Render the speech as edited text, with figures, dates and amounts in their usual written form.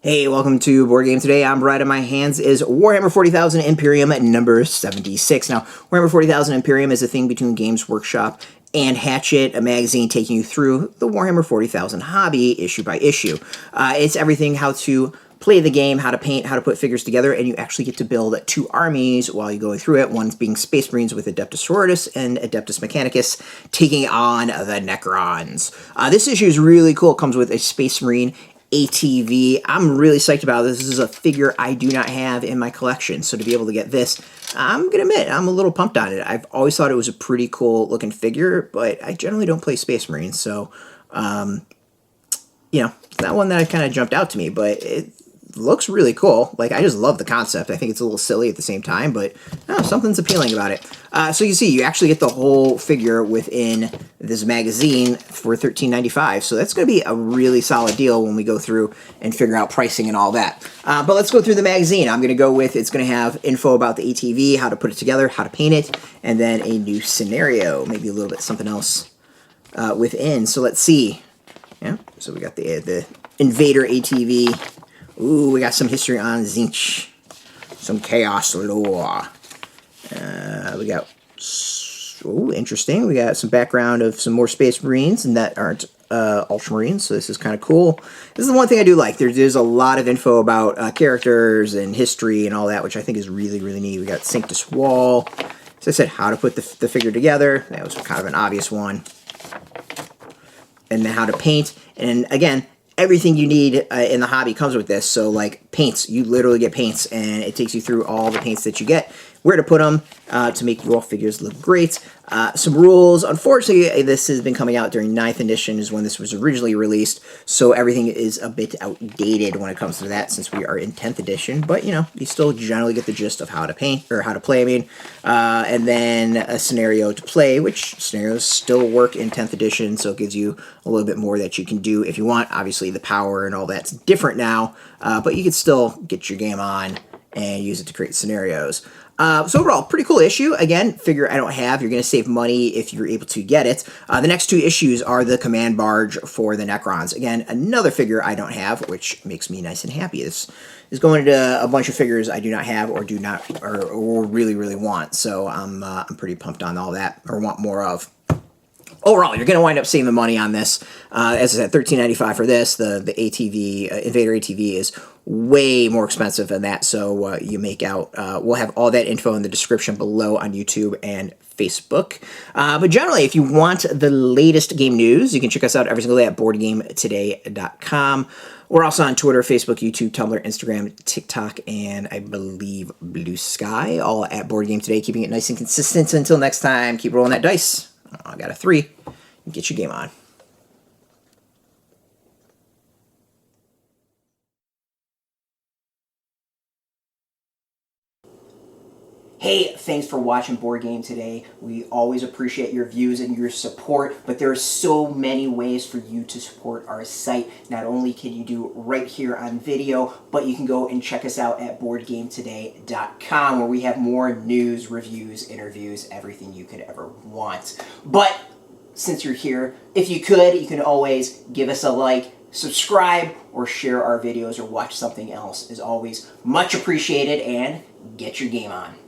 Hey, welcome to Board Game Today. I'm right in my hands is Warhammer 40,000 Imperium at number 76. Now, Warhammer 40,000 Imperium is a thing between Games Workshop and Hatchet, a magazine taking you through the Warhammer 40,000 hobby issue by issue. It's everything how to play the game, how to paint, how to put figures together, and you actually get to build two armies while you're going through it. One's being Space Marines with Adeptus Sororitas and Adeptus Mechanicus taking on the Necrons. This issue is really cool. It comes with a Space Marine ATV. I'm really psyched about this. This is a figure I do not have in my collection, so to be able to get this, I'm gonna admit I'm a little pumped on it. I've always thought it was a pretty cool looking figure, but I generally don't play Space Marines, so you know, it's not one that kind of jumped out to me, but it looks really cool. Like, I just love the concept. I think it's a little silly at the same time, but something's appealing about it. So you can see, you actually get the whole figure within this magazine for $13.95. So that's going to be a really solid deal when we go through and figure out pricing and all that. But let's go through the magazine. I'm going to go with, it's going to have info about the ATV, how to put it together, how to paint it, and then a new scenario, maybe a little bit something else within. So let's see. Yeah, so we got the Invader ATV. Ooh, we got some history on Tzeentch. Some chaos lore. We got, ooh, interesting. We got some background of some more Space Marines and that aren't Ultramarines, so this is kind of cool. This is the one thing I do like. There's a lot of info about characters and history and all that, which I think is really, really neat. We got Sanctus Wall. As I said, how to put the figure together. That was kind of an obvious one. And then how to paint. And again, everything you need in the hobby comes with this. So like paints, you literally get paints, and it takes you through all the paints that you get, where to put them to make your figures look great. Some rules. Unfortunately, this has been coming out during 9th edition is when this was originally released, so everything is a bit outdated when it comes to that since we are in 10th edition, but you know, you still generally get the gist of how to paint, or how to play, I mean. And then a scenario to play, which scenarios still work in 10th edition, so it gives you a little bit more that you can do if you want. Obviously, the power and all that's different now, but you can still get your game on and use it to create scenarios. So overall, pretty cool issue. Again, figure I don't have. You're going to save money if you're able to get it. The next two issues are the Command Barge for the Necrons. Again, another figure I don't have, which makes me nice and happy. This is going into a bunch of figures I do not have or do not or really, really want. So I'm pretty pumped on all that, or want more of. Overall, you're going to wind up saving money on this. As I said, $13.95 for this. The ATV, Invader ATV, is way more expensive than that. So you make out, we'll have all that info in the description below on YouTube and Facebook. But generally, if you want the latest game news, you can check us out every single day at BoardGameToday.com. We're also on Twitter, Facebook, YouTube, Tumblr, Instagram, TikTok, and I believe Blue Sky, all at Board Game Today, keeping it nice and consistent. Until next time, keep rolling that dice. I got a 3. Get your game on. Hey, thanks for watching Board Game Today. We always appreciate your views and your support, but there are so many ways for you to support our site. Not only can you do it right here on video, but you can go and check us out at BoardGameToday.com, where we have more news, reviews, interviews, everything you could ever want. But since you're here, if you could, you can always give us a like, subscribe, or share our videos, or watch something else. Is always much appreciated, and get your game on.